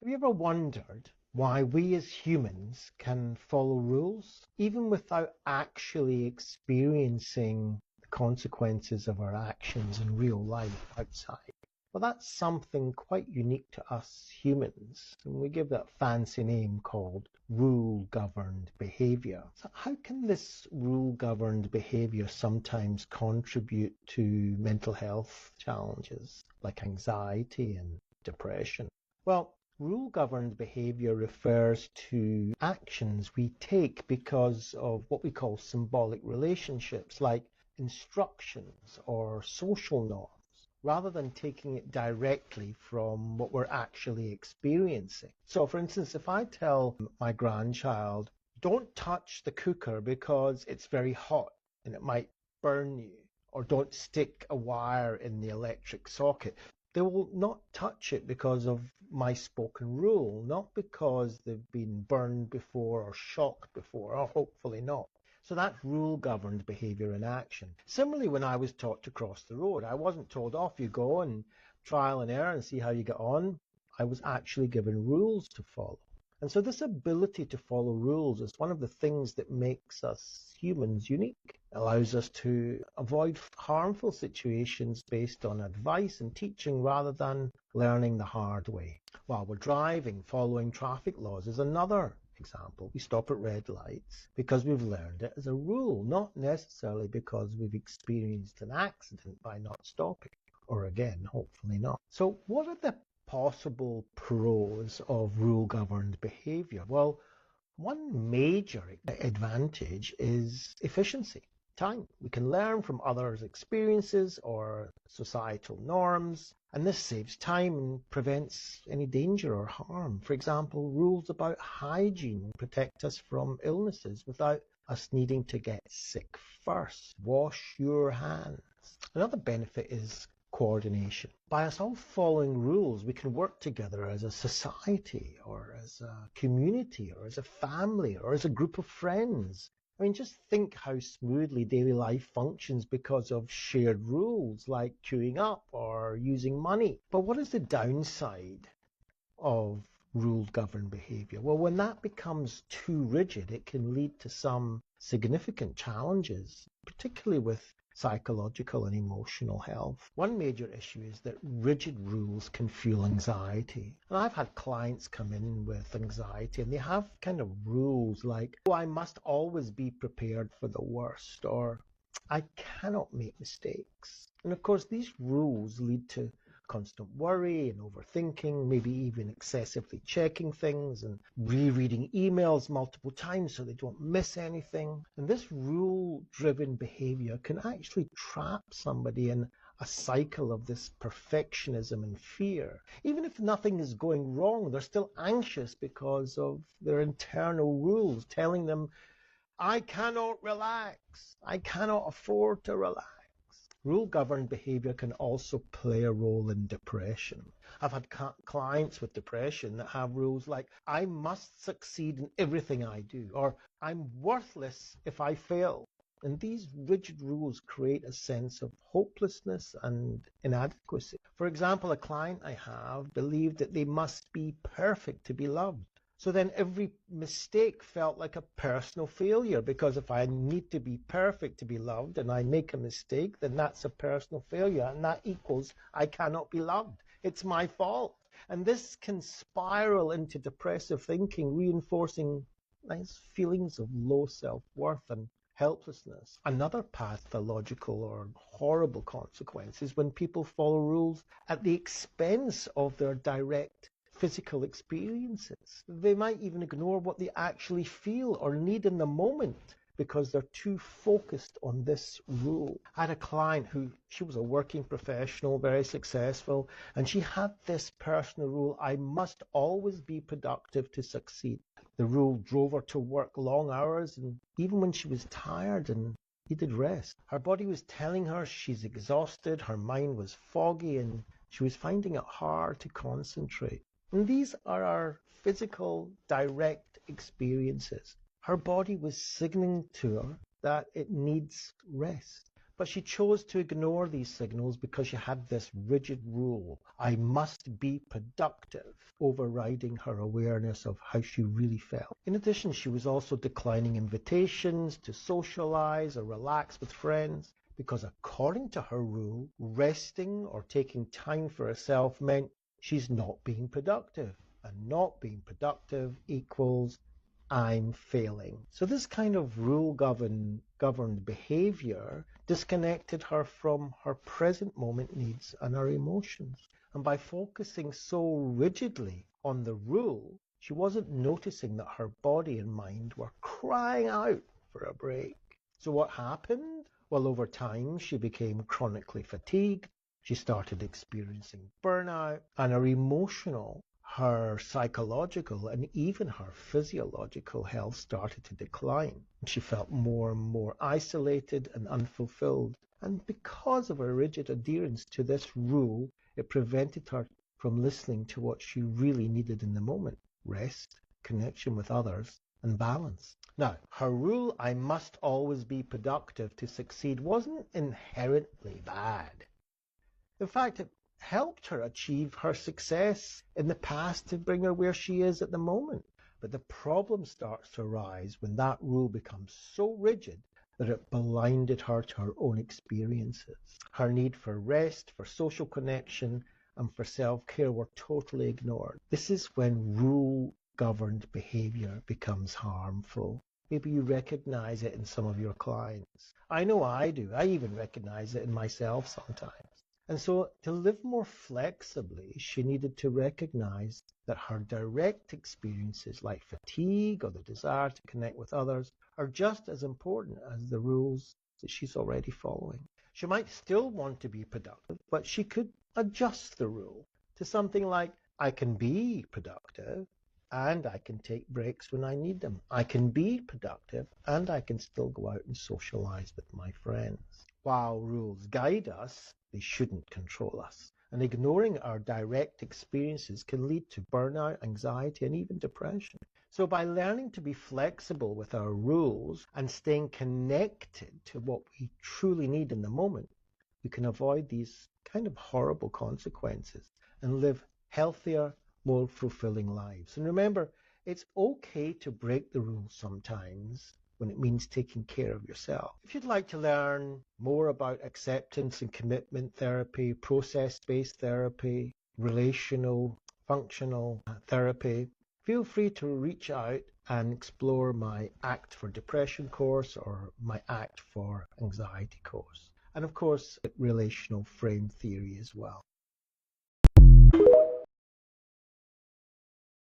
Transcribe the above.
Have you ever wondered why we as humans can follow rules, even without actually experiencing the consequences of our actions in real life outside? Well, that's something quite unique to us humans, and we give that fancy name called rule-governed behaviour. So how can this rule-governed behaviour sometimes contribute to mental health challenges like anxiety and depression? Well, rule-governed behaviour refers to actions we take because of what we call symbolic relationships, like instructions or social norms, rather than taking it directly from what we're actually experiencing. So, for instance, if I tell my grandchild, don't touch the cooker because it's very hot and it might burn you, or don't stick a wire in the electric socket, they will not touch it because of my spoken rule, not because they've been burned before or shocked before, or hopefully not. So that's rule-governed behaviour in action. Similarly, when I was taught to cross the road, I wasn't told off you go and trial and error and see how you get on. I was actually given rules to follow. And so this ability to follow rules is one of the things that makes us humans unique. It allows us to avoid harmful situations based on advice and teaching rather than learning the hard way. While we're driving, following traffic laws is another example. We stop at red lights because we've learned it as a rule, not necessarily because we've experienced an accident by not stopping, or again, hopefully not. So what are the possible pros of rule-governed behaviour? Well, one major advantage is efficiency. Time. We can learn from others' experiences or societal norms, and this saves time and prevents any danger or harm. For example, rules about hygiene protect us from illnesses without us needing to get sick first. Wash your hands. Another benefit is coordination. By us all following rules, we can work together as a society or as a community or as a family or as a group of friends. I mean, just think how smoothly daily life functions because of shared rules like queuing up or using money. But what is the downside of rule-governed behaviour? Well, when that becomes too rigid, it can lead to some significant challenges, particularly with psychological and emotional health. One major issue is that rigid rules can fuel anxiety. And I've had clients come in with anxiety and they have kind of rules like, oh, I must always be prepared for the worst, or I cannot make mistakes. And of course, these rules lead to constant worry and overthinking, maybe even excessively checking things and rereading emails multiple times so they don't miss anything. And this rule-driven behavior can actually trap somebody in a cycle of this perfectionism and fear. Even if nothing is going wrong, they're still anxious because of their internal rules telling them, I cannot relax. I cannot afford to relax. Rule-governed behaviour can also play a role in depression. I've had clients with depression that have rules like, I must succeed in everything I do, or I'm worthless if I fail. And these rigid rules create a sense of hopelessness and inadequacy. For example, a client I have believed that they must be perfect to be loved. So then every mistake felt like a personal failure, because if I need to be perfect to be loved and I make a mistake, then that's a personal failure, and that equals I cannot be loved. It's my fault. And this can spiral into depressive thinking, reinforcing nice feelings of low self-worth and helplessness. Another pathological or horrible consequence is when people follow rules at the expense of their direct physical experiences. They might even ignore what they actually feel or need in the moment because they're too focused on this rule. I had a client she was a working professional, very successful, and she had this personal rule, I must always be productive to succeed. The rule drove her to work long hours, and even when she was tired and needed rest, her body was telling her she's exhausted, her mind was foggy, and she was finding it hard to concentrate. And these are our physical, direct experiences. Her body was signaling to her that it needs rest. But she chose to ignore these signals because she had this rigid rule: I must be productive, overriding her awareness of how she really felt. In addition, she was also declining invitations to socialize or relax with friends because, according to her rule, resting or taking time for herself meant she's not being productive. And not being productive equals I'm failing. So this kind of rule-governed behavior disconnected her from her present moment needs and her emotions. And by focusing so rigidly on the rule, she wasn't noticing that her body and mind were crying out for a break. So what happened? Well, over time, she became chronically fatigued. She started experiencing burnout, and her psychological, and even her physiological health started to decline. She felt more and more isolated and unfulfilled. And because of her rigid adherence to this rule, it prevented her from listening to what she really needed in the moment: rest, connection with others, and balance. Now, her rule, I must always be productive to succeed, wasn't inherently bad. In fact, it helped her achieve her success in the past to bring her where she is at the moment. But the problem starts to arise when that rule becomes so rigid that it blinded her to her own experiences. Her need for rest, for social connection, and for self-care were totally ignored. This is when rule-governed behavior becomes harmful. Maybe you recognize it in some of your clients. I know I do. I even recognize it in myself sometimes. And so to live more flexibly, she needed to recognize that her direct experiences like fatigue or the desire to connect with others are just as important as the rules that she's already following. She might still want to be productive, but she could adjust the rule to something like, I can be productive and I can take breaks when I need them. I can be productive and I can still go out and socialize with my friends. While rules guide us, they shouldn't control us. And ignoring our direct experiences can lead to burnout, anxiety, and even depression. So by learning to be flexible with our rules and staying connected to what we truly need in the moment, we can avoid these kind of horrible consequences and live healthier, more fulfilling lives. And remember, it's okay to break the rules sometimes when it means taking care of yourself. If you'd like to learn more about acceptance and commitment therapy, process-based therapy, relational, functional therapy, feel free to reach out and explore my ACT for Depression course or my ACT for Anxiety course. And of course, relational frame theory as well.